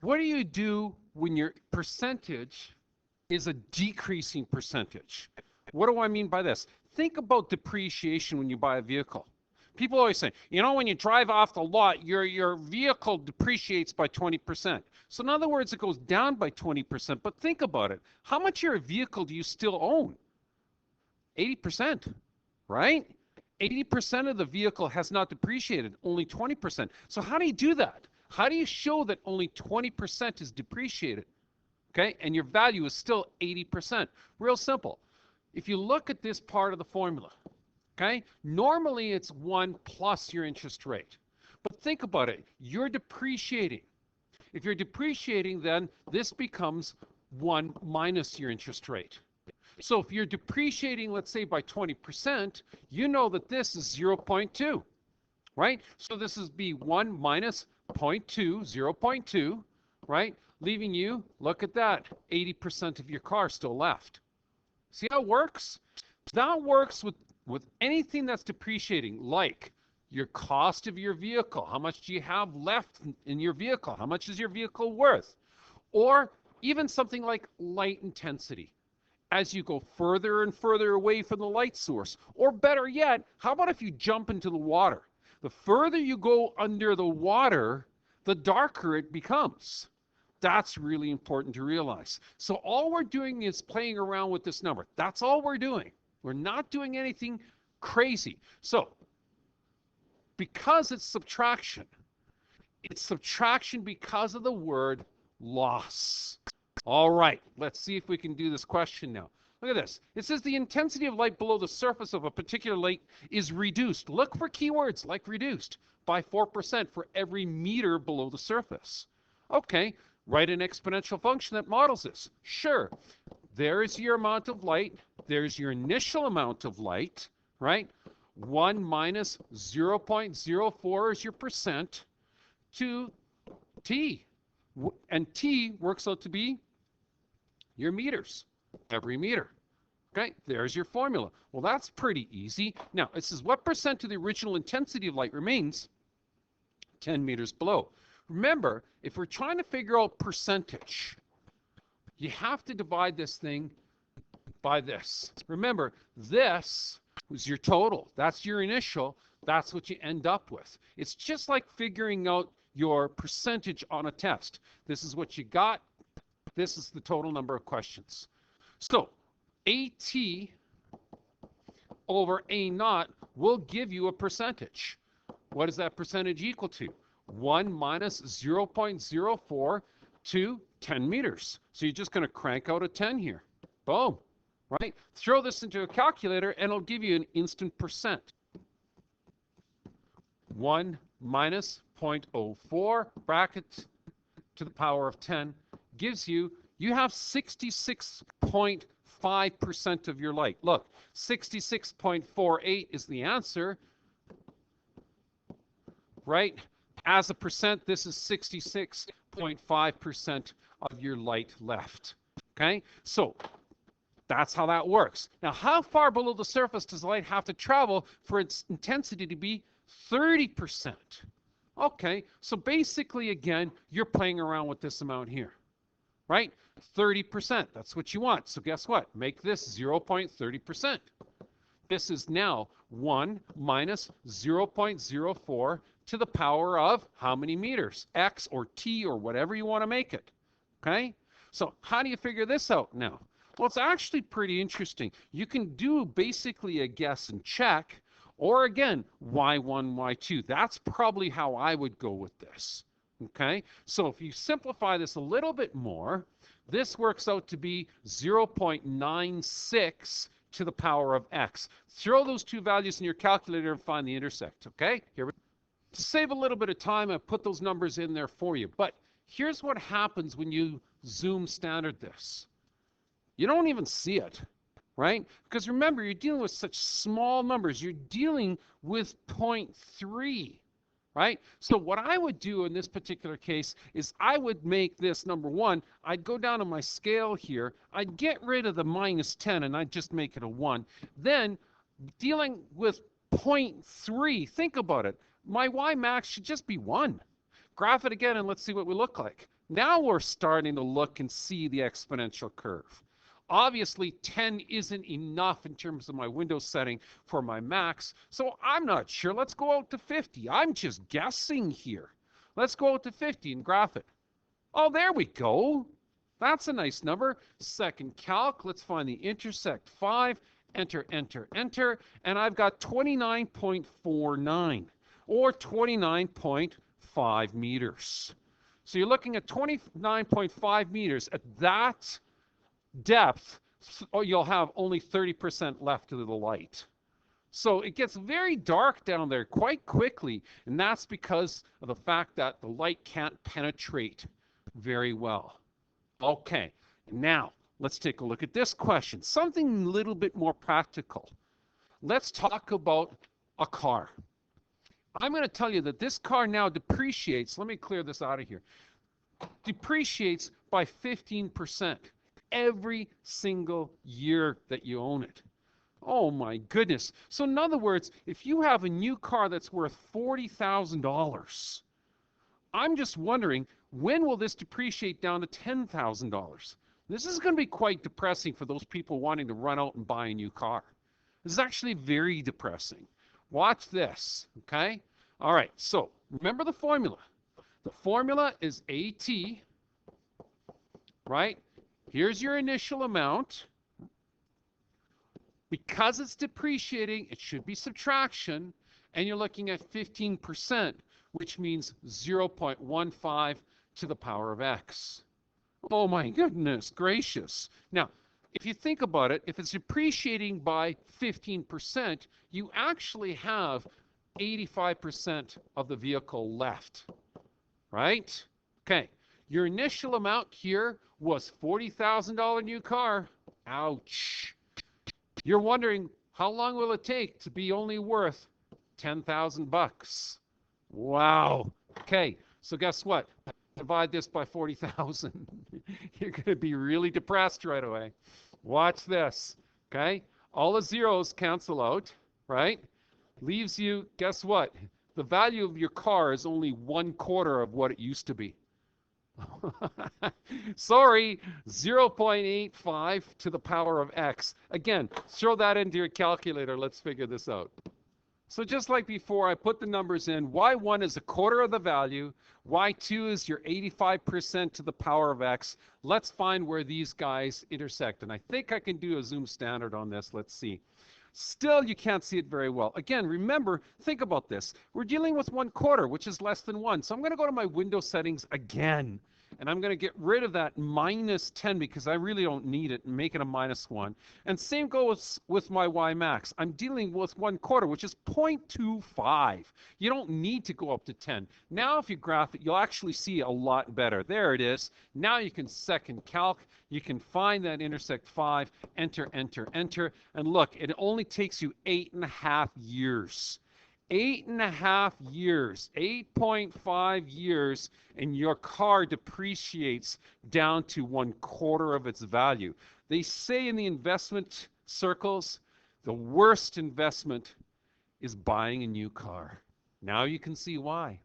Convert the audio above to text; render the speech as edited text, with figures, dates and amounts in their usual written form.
What do you do when your percentage is a decreasing percentage? What do I mean by this? Think about depreciation when you buy a vehicle. People always say, you know, when you drive off the lot, your vehicle depreciates by 20%. So in other words, it goes down by 20%. But think about it. How much of your vehicle do you still own? 80%, right? 80% of the vehicle has not depreciated, only 20%. So how do you do that? How do you show that only 20% is depreciated? Okay, and your value is still 80%. Real simple. If you look at this part of the formula, okay, normally it's 1 plus your interest rate. But think about it. You're depreciating. If you're depreciating, then this becomes 1 minus your interest rate. So if you're depreciating, let's say by 20%, you know that this is 0.2, right? So this is be 1 minus 0.2, 0.2, right? Leaving you, look at that, 80% of your car still left. See how it works? That works with anything that's depreciating, like your cost of your vehicle. How much do you have left in your vehicle? How much is your vehicle worth? Or even something like light intensity. As you go further and further away from the light source. Or better yet, how about if you jump into the water? The further you go under the water, the darker it becomes. That's really important to realize. So all we're doing is playing around with this number. That's all we're doing. We're not doing anything crazy. So because it's subtraction because of the word loss. All right, let's see if we can do this question now. Look at this. It says the intensity of light below the surface of a particular light is reduced. Look for keywords like reduced by 4% for every meter below the surface. Okay, write an exponential function that models this. Sure, there's your amount of light. There's your initial amount of light, right? 1 minus 0.04 is your percent to t. And t works out to be your meters, every meter. Okay, there's your formula. Well, that's pretty easy. Now, it says what percent of the original intensity of light remains 10 meters below? Remember, if we're trying to figure out percentage, you have to divide this thing by this. Remember, this was your total. That's your initial. That's what you end up with. It's just like figuring out your percentage on a test. This is what you got. This is the total number of questions. So AT over A naught will give you a percentage. What is that percentage equal to? 1 minus 0.04 to 10 meters. So you're just going to crank out a 10 here. Boom. Right? Throw this into a calculator and it'll give you an instant percent. 1 minus 0.04 bracket to the power of 10 gives you have 66.5% of your light. Look, 66.48 is the answer, right? As a percent, this is 66.5% of your light left, okay? So that's how that works. Now, how far below the surface does light have to travel for its intensity to be 30%? Okay, so basically, again, you're playing around with this amount here, right? 30%, that's what you want. So guess what? Make this 0.30%. This is now 1 minus 0.04 to the power of how many meters? X or T or whatever you want to make it, okay? So how do you figure this out now? Well, it's actually pretty interesting. You can do basically a guess and check, or again, y1, y2. That's probably how I would go with this, okay? So if you simplify this a little bit more, this works out to be 0.96 to the power of x. Throw those two values in your calculator and find the intersect, okay? Here we go. To save a little bit of time, I put those numbers in there for you. But here's what happens when you zoom standard this. You don't even see it, right? Because remember, you're dealing with such small numbers. You're dealing with 0.3, right? So what I would do in this particular case is I would make this number 1. I'd go down to my scale here. I'd get rid of the minus 10 and I'd just make it a 1. Then dealing with 0.3, think about it. My y max should just be 1 Graph it again and let's see what we look like. Now we're starting to look and see the exponential curve. Obviously, 10 isn't enough in terms of my window setting for my max, so I'm not sure. Let's go out to 50. I'm just guessing here. Let's go out to 50 and graph it. Oh, there we go. That's a nice number. Second calc, let's find the intersect 5. Enter, enter, enter, and I've got 29.49 or 29.5 meters. So you're looking at 29.5 meters. At that depth, you'll have only 30% left to the light. So it gets very dark down there quite quickly, and that's because of the fact that the light can't penetrate very well. Okay, now let's take a look at this question, something a little bit more practical. Let's talk about a car. I'm going to tell you that this car now depreciates, let me clear this out of here, depreciates by 15% every single year that you own it. Oh my goodness. So in other words, if you have a new car that's worth $40,000, I'm just wondering, when will this depreciate down to $10,000? This is going to be quite depressing for those people wanting to run out and buy a new car. This is actually very depressing. Watch this, okay? All right, so remember the formula. The formula is AT, right? Here's your initial amount. Because it's depreciating, it should be subtraction, and you're looking at 15%, which means 0.15 to the power of x. Oh my goodness gracious. Now, if you think about it, if it's depreciating by 15%, you actually have 85% of the vehicle left, right? Okay, your initial amount here was $40,000 new car. Ouch. You're wondering, how long will it take to be only worth 10,000 bucks? Wow. Okay, so guess what? Divide this by 40,000. You're going to be really depressed right away. Watch this, okay? All the zeros cancel out, right? Leaves you, guess what? The value of your car is only 1/4 of what it used to be. Sorry, 0.85 to the power of x. Again, throw that into your calculator. Let's figure this out. So just like before, I put the numbers in. Y1 is 1/4 of the value. Y2 is your 85% to the power of x. Let's find where these guys intersect. And I think I can do a zoom standard on this. Let's see. Still, you can't see it very well. Again, remember, think about this. We're dealing with 1/4, which is less than 1. So I'm going to go to my window settings again. And I'm going to get rid of that -10 because I really don't need it and make it a -1. And same goes with my Y max. I'm dealing with 1/4, which is 0.25. You don't need to go up to 10. Now, if you graph it, you'll actually see a lot better. There it is. Now you can second calc. You can find that intersect 5, enter, enter, enter. And look, it only takes you 8.5 years. 8.5 years, 8.5 years, and your car depreciates down to 1/4 of its value. They say in the investment circles, the worst investment is buying a new car. Now you can see why.